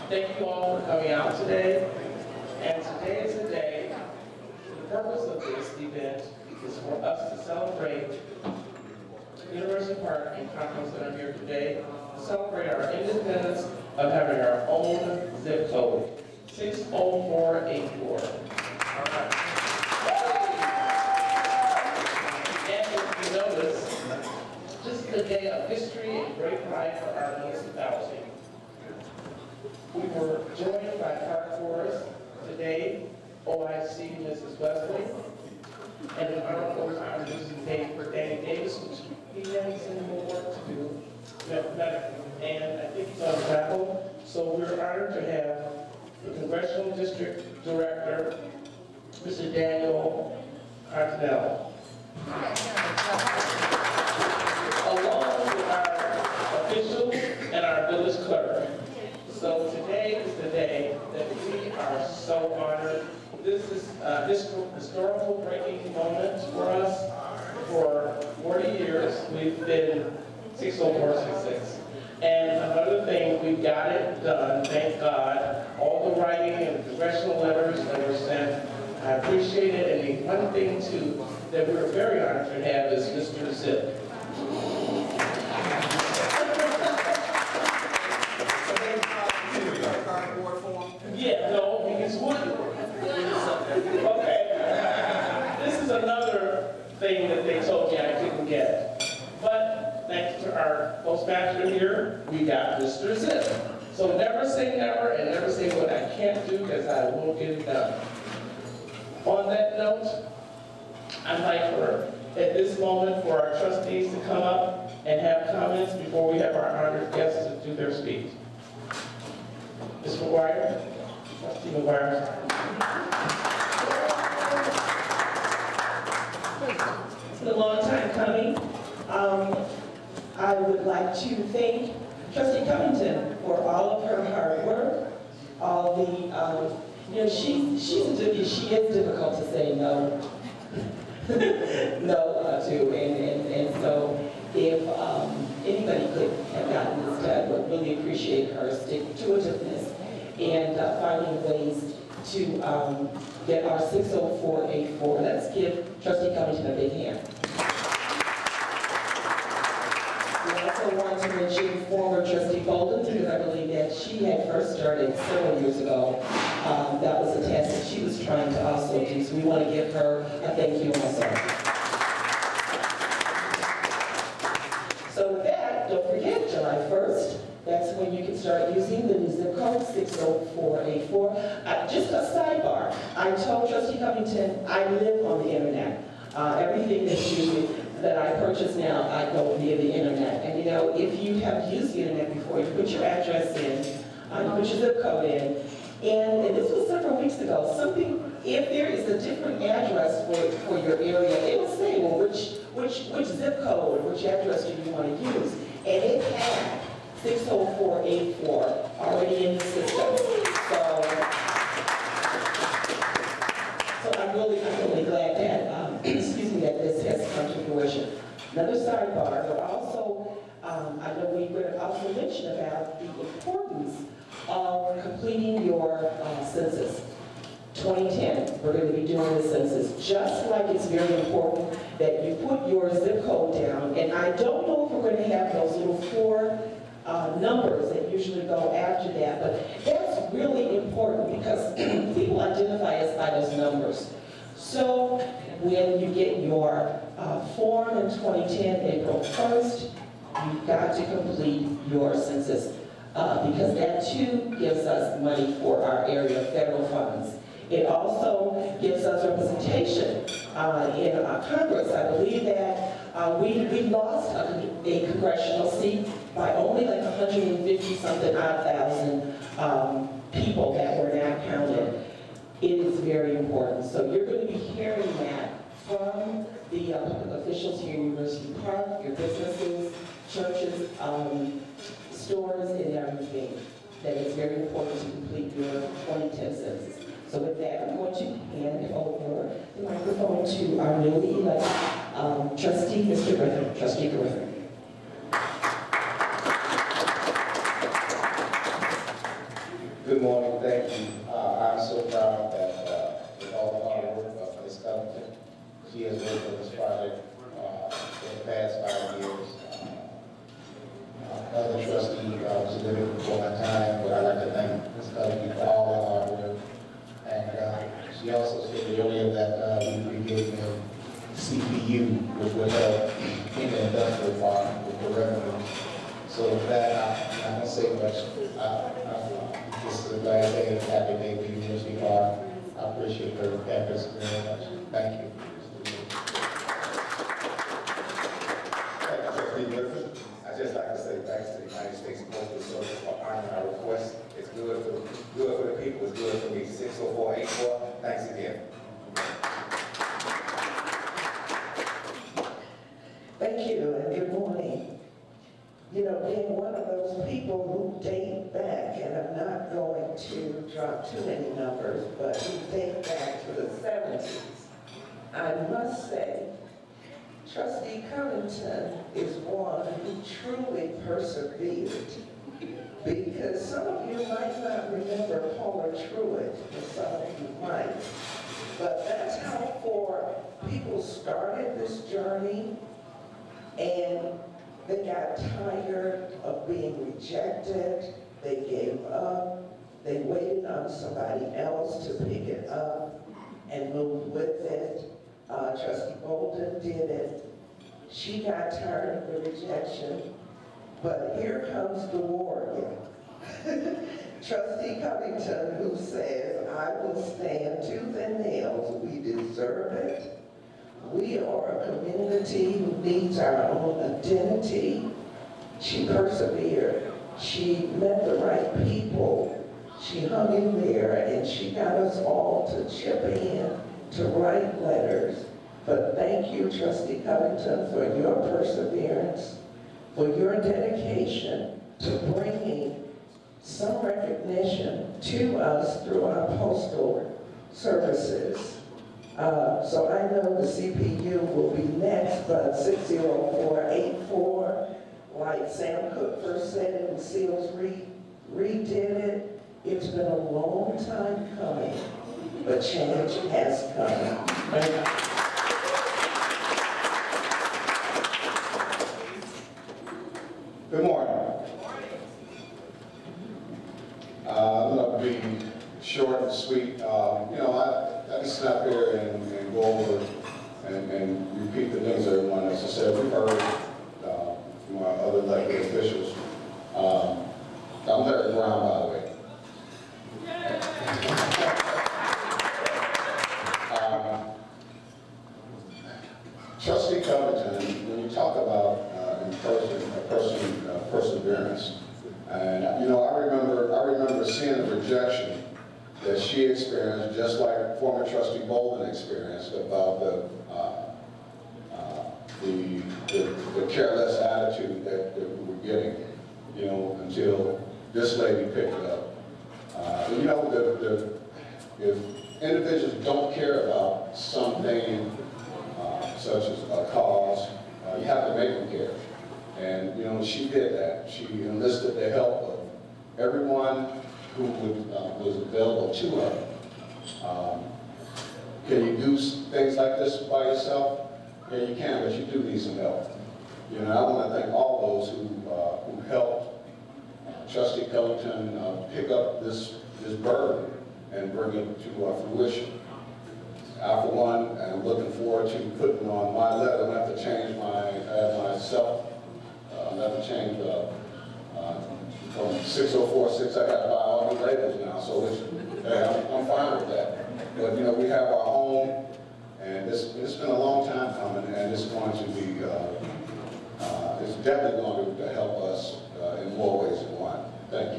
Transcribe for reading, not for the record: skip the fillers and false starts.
Thank you all for coming out today. And today is the day. The purpose of this event is for us to celebrate University Park and Conference Center here today, to celebrate our independence of having our own zip code, 60484. All right. And if you notice, this is a day of history and great pride for our municipality. We were joined by Park Forest today, OIC Mrs. Wesley, and an honorable introducing Danny Davis, he has some more work to do, and I think he's on travel. So we're honored to have the Congressional District Director, Mr. Daniel Cartinell, along with our officials and our village clerk. So today is the day that we are so honored. This is this historical breaking moment for us. For 40 years, we've been 60466. And another thing, we got it done, thank God. All the writing and congressional letters that were sent, I appreciate it. And the one thing, too, that we're very honored to have is Mr. Zip. Yeah, no, it's wooden. Okay. This is another thing that they told me I couldn't get. But thanks to our postmaster here, we got Mr. Zip. So never say never and never say what I can't do because I won't get it done. On that note, I'd like for, at this moment, for our trustees to come up and have comments before we have our honored guests to do their speech. Ms. McGuire, Trustee McGuire. It's been a long time coming. I would like to thank Trustee Covington for all of her hard work, all the, you know, she is difficult to say no, no to, and so if anybody could have gotten this done, would really appreciate her stick-to-itiveness and finding ways to get our 60484. Let's give Trustee Covington a big hand. We also want to mention former Trustee Bolden, because I believe that she had first started several years ago. That was a task that she was trying to also do, so we want to give her a thank you also. So with that, don't forget, July 1st, that's when you can start using the new zip code, 60484. Just a sidebar, I told Trustee Covington I live on the internet. Everything that I purchase now, I go via the internet. And you know, if you have used the internet before, you put your address in, you put your zip code in, and this was several weeks ago, if there is a different address for your area, it will say, well, which zip code, which address do you want to use? And it had 60484 already in the system. So I'm really glad that, excuse me, that this has come to fruition. Another sidebar, but also, I know we would also mention about the importance of completing your census. 2010, we're going to be doing the census. Just like it's very important that you put your zip code down, and I don't know if we're going to have those little 4 numbers that usually go after that, but that's really important because people identify us by those numbers. So when you get your form in 2010, April 1st, you've got to complete your census because that too gives us money for our area of federal funds. It also gives us representation in Congress. I believe that we lost a congressional seat by only like 150-something odd thousand people that were not counted. It is very important. So you're going to be hearing that from the public officials here at University Park, your businesses, churches, stores, and everything. That it's very important to complete your 2010 census. So with that, I'm going to hand over the microphone to our newly elected trustee, Mr. Griffin. Trustee Griffin. So with that, I'm not going to say much. This is a glad day and a happy day for University Park. I appreciate her efforts very much. Thank you. Thank you, Trustee Griffin. I'd just like to say thanks to the United States Postal Service for honoring our request. It's good for the people. It's good for me. 60484. Thanks again. Thank you, and good morning. You know, being one of those people who date back, and I'm not going to drop too many numbers, but who date back to the 70s, I must say, Trustee Covington is one who truly persevered, because some of you might not remember Paula Truitt, and some of you might, but that's how 4 people started this journey, and they got tired of being rejected, they gave up, they waited on somebody else to pick it up and move with it. Trustee Bolden did it. She got tired of the rejection, but here comes the warrior. Trustee Covington, who says, I will stand tooth and nails, we deserve it. We are a community who needs our own identity. She persevered. She met the right people. She hung in there, and she got us all to chip in, to write letters. But thank you, Trustee Covington, for your perseverance, for your dedication to bringing some recognition to us through our postal services. So I know the CPU will be next, but 60484, like Sam Cooke first said it and Seals redid it. It's been a long time coming, but change has come. Good morning. I'm going to be short and sweet. I just snap here and go over and repeat the things everyone else has said. We've heard from our other elected officials. I'm Larry Brown, by the way. Trustee Covington, when you talk about perseverance, and I remember seeing the rejection that she experienced, just like former Trustee Bolden experienced, about the careless attitude that we were getting, until this lady picked it up. If individuals don't care about something such as a cause, you have to make them care. And she did that. She enlisted the help of everyone who was available to her. Can you do things like this by yourself? Yeah, you can, but you do need some help. I want to thank all those who helped Trustee Covington pick up this burden and bring it to fruition. I, for one, am looking forward to putting on my letter. I'm going to have to change myself. I'm going to have to change from 6046, I got to buy all new labels now, so I'm fine with that. But we have our home, and it's been a long time coming, and it's going to be, it's definitely going to help us in more ways than one. Thank you.